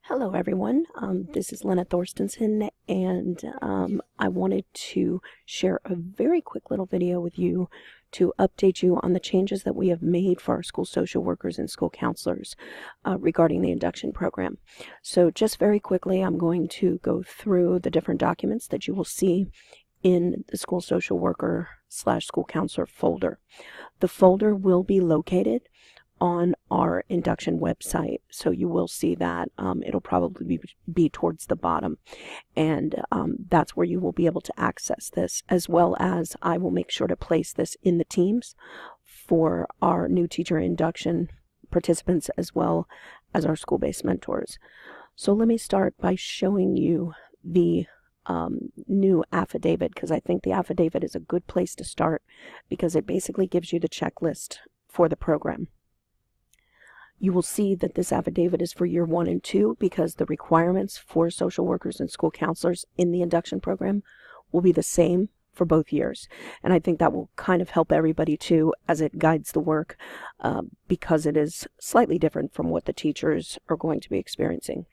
Hello, everyone. This is Lena Thorstensen, and I wanted to share a very quick little video with you to update you on the changes that we have made for our school social workers and school counselors regarding the induction program. So just very quickly, I'm going to go through the different documents that you will see in the school social worker / school counselor folder. The folder will be located on our induction website, so you will see that. It'll probably be towards the bottom, and that's where you will be able to access this, as well as I will make sure to place this in the Teams for our new teacher induction participants as well as our school-based mentors. So let me start by showing you the new affidavit, because I think the affidavit is a good place to start, because it basically gives you the checklist for the program. You will see that this affidavit is for year 1 and 2 because the requirements for social workers and school counselors in the induction program will be the same for both years. And I think that will kind of help everybody too as it guides the work because it is slightly different from what the teachers are going to be experiencing.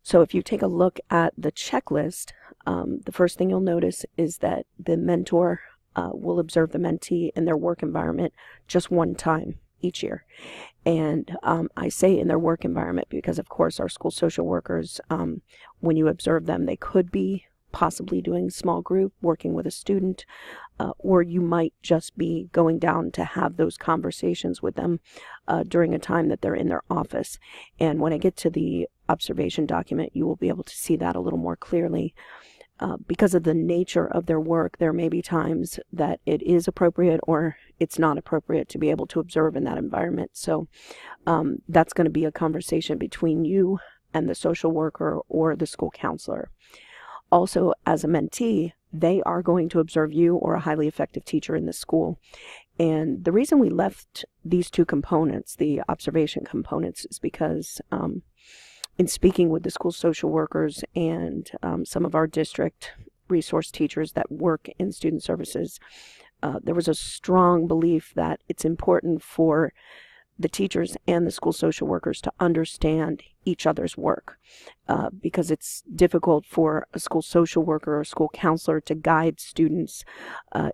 So if you take a look at the checklist, the first thing you'll notice is that the mentor will observe the mentee in their work environment just one time each year. And I say in their work environment because, of course, our school social workers, when you observe them, they could be possibly doing small group, working with a student, or you might just be going down to have those conversations with them during a time that they're in their office. And when I get to the observation document, you will be able to see that a little more clearly. Because of the nature of their work, there may be times that it is appropriate or it's not appropriate to be able to observe in that environment. So that's going to be a conversation between you and the social worker or the school counselor. Also, as a mentee, they are going to observe you or a highly effective teacher in the school. And the reason we left these two components, the observation components, is because in speaking with the school social workers and some of our district resource teachers that work in student services, there was a strong belief that it's important for the teachers and the school social workers to understand each other's work because it's difficult for a school social worker or a school counselor to guide students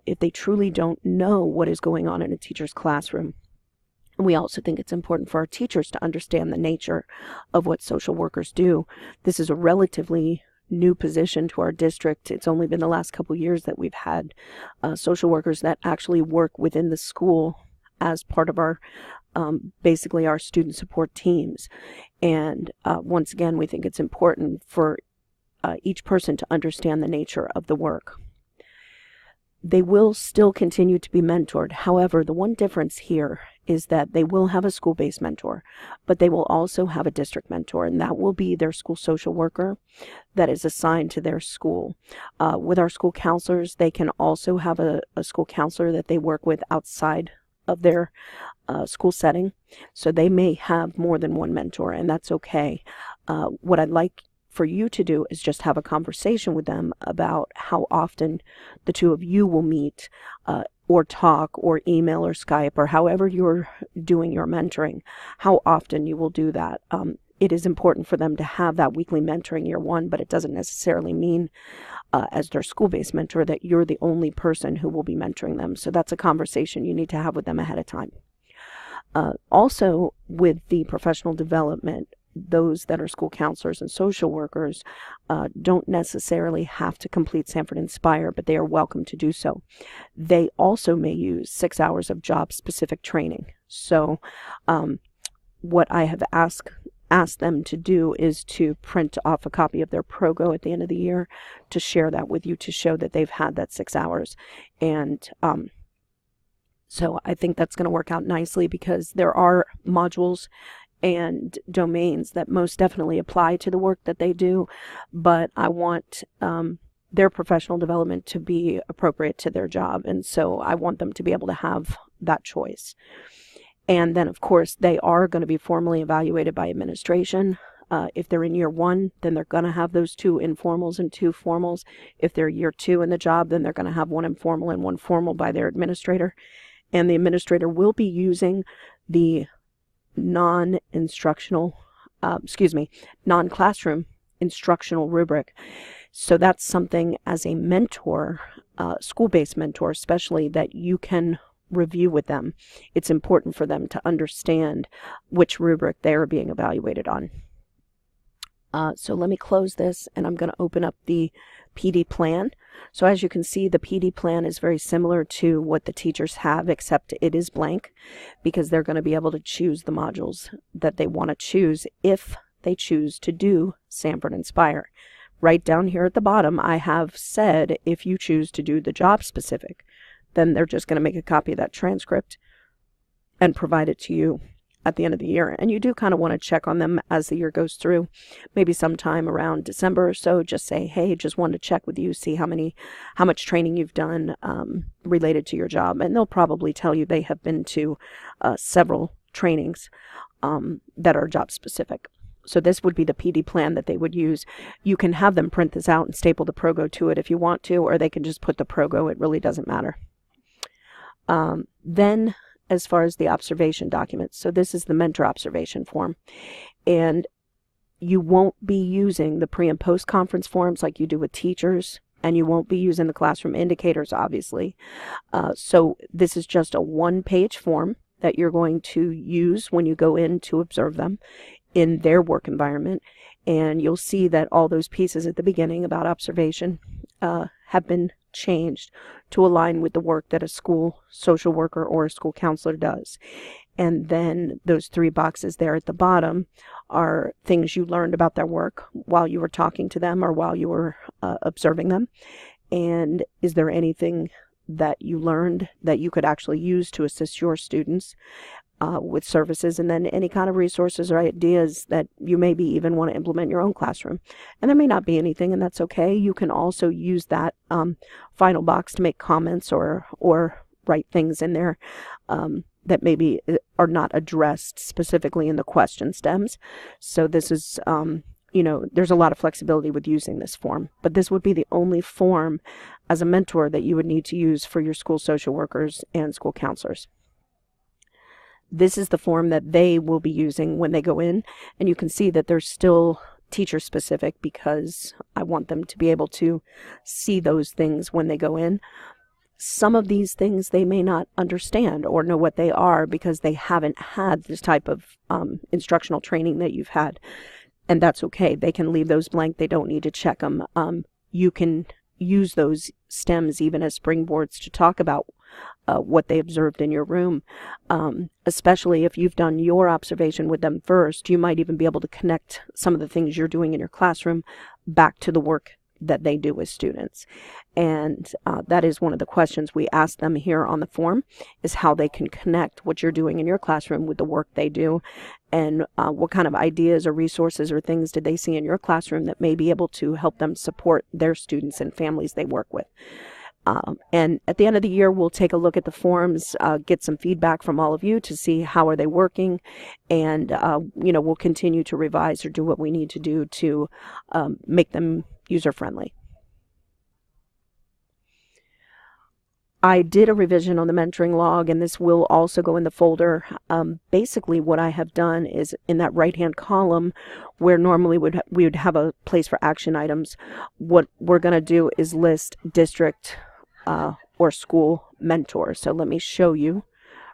if they truly don't know what is going on in a teacher's classroom. We also think it's important for our teachers to understand the nature of what social workers do. This is a relatively new position to our district. It's only been the last couple years that we've had social workers that actually work within the school as part of our basically our student support teams. And once again, we think it's important for each person to understand the nature of the work. They will still continue to be mentored. However, the one difference here is that they will have a school-based mentor, but they will also have a district mentor, and that will be their school social worker that is assigned to their school. With our school counselors, they can also have a school counselor that they work with outside of their school setting, so they may have more than one mentor, and that's okay. What I'd like for you to do is just have a conversation with them about how often the two of you will meet or talk or email or Skype or however you're doing your mentoring, how often you will do that. It is important for them to have that weekly mentoring year 1, but it doesn't necessarily mean as their school-based mentor that you're the only person who will be mentoring them. So that's a conversation you need to have with them ahead of time. Also, with the professional development, those that are school counselors and social workers don't necessarily have to complete Sanford Inspire, but they are welcome to do so. They also may use 6 hours of job-specific training. So what I have asked them to do is to print off a copy of their Progo at the end of the year to share that with you to show that they've had that 6 hours. And so I think that's going to work out nicely because there are modules and domains that most definitely apply to the work that they do, but I want their professional development to be appropriate to their job, and so I want them to be able to have that choice. And then, of course, they are going to be formally evaluated by administration. If they're in year 1, then they're going to have those 2 informals and 2 formals. If they're year 2 in the job, then they're going to have 1 informal and 1 formal by their administrator. And the administrator will be using the non-instructional non-classroom instructional rubric. So that's something as a mentor, school-based mentor especially, that you can review with them. It's important for them to understand which rubric they are being evaluated on. So let me close this, and I'm going to open up the PD plan. So as you can see, the PD plan is very similar to what the teachers have, except it is blank, because they're going to be able to choose the modules that they want to choose if they choose to do Sanford Inspire. Right down here at the bottom, I have said if you choose to do the job specific, then they're just going to make a copy of that transcript and provide it to you at the end of the year. And you do kind of want to check on them as the year goes through. Maybe sometime around December or so, just say, hey, just wanted to check with you, see how much training you've done related to your job. And they'll probably tell you they have been to several trainings that are job specific. So this would be the PD plan that they would use. You can have them print this out and staple the Progo to it if you want to, or they can just put the Progo. It really doesn't matter. Then as far as the observation documents, so this is the mentor observation form, and you won't be using the pre and post conference forms like you do with teachers, and you won't be using the classroom indicators, obviously. So this is just a one-page form that you're going to use when you go in to observe them in their work environment, and you'll see that all those pieces at the beginning about observation have been changed to align with the work that a school social worker or a school counselor does. And then those three boxes there at the bottom are things you learned about their work while you were talking to them or while you were observing them. And is there anything that you learned that you could actually use to assist your students with services, and then any kind of resources or ideas that you maybe even want to implement in your own classroom. And there may not be anything, and that's okay. You can also use that final box to make comments or write things in there that maybe are not addressed specifically in the question stems. So this is, there's a lot of flexibility with using this form, but this would be the only form as a mentor that you would need to use for your school social workers and school counselors. This is the form that they will be using when they go in, and you can see that they're still teacher specific because I want them to be able to see those things when they go in. Some of these things they may not understand or know what they are because they haven't had this type of instructional training that you've had, and that's okay. They can leave those blank. They don't need to check them. You can use those stems even as springboards to talk about what they observed in your room, especially if you've done your observation with them first. You might even be able to connect some of the things you're doing in your classroom back to the work that they do with students. And that is one of the questions we ask them here on the form, is how they can connect what you're doing in your classroom with the work they do, and what kind of ideas or resources or things did they see in your classroom that may be able to help them support their students and families they work with. And at the end of the year, we'll take a look at the forms, get some feedback from all of you to see how are they working, and we'll continue to revise or do what we need to do to make them user-friendly. I did a revision on the mentoring log, and this will also go in the folder. Basically, what I have done is in that right-hand column, where normally we would have a place for action items, what we're going to do is list district or school mentors. So let me show you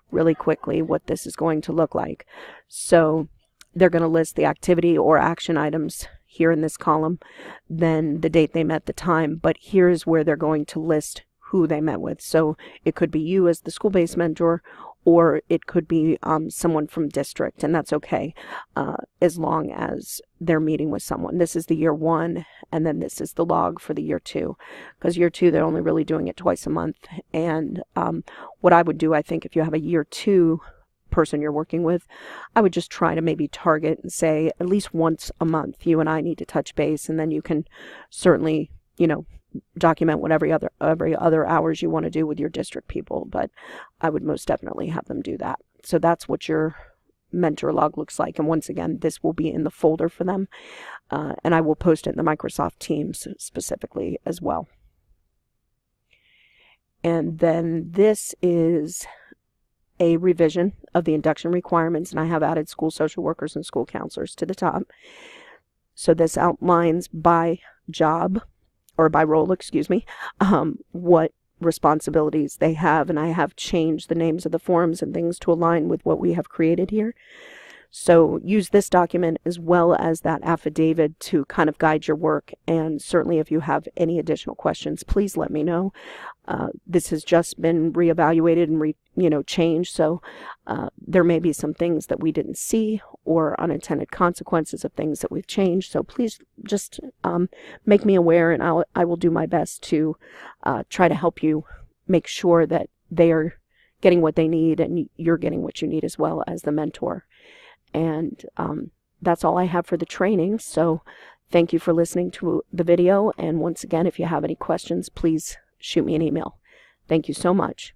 really quickly what this is going to look like. So they're going to list the activity or action items here in this column, then the date they met, the time, but here's where they're going to list who they met with. So it could be you as the school-based mentor, or it could be someone from district, and that's okay as long as they're meeting with someone. This is the year one, and then this is the log for the year two, because year two they're only really doing it twice a month. And what I would do, I think, if you have a year two person you're working with, I would just try to maybe target and say at least once a month you and I need to touch base, and then you can certainly document what every other hours you want to do with your district people, but I would most definitely have them do that. So that's what your mentor log looks like, and once again this will be in the folder for them, and I will post it in the Microsoft Teams specifically as well. And then this is a revision of the induction requirements, and I have added school social workers and school counselors to the top. So this outlines by job, or by role, excuse me, what responsibilities they have, and I have changed the names of the forms and things to align with what we have created here. So use this document as well as that affidavit to kind of guide your work, and certainly if you have any additional questions, please let me know. This has just been reevaluated and changed, so there may be some things that we didn't see or unintended consequences of things that we've changed, so please just make me aware, and I will do my best to try to help you make sure that they are getting what they need and you're getting what you need as well as the mentor. And that's all I have for the training. So thank you for listening to the video. And once again, if you have any questions, please shoot me an email. Thank you so much.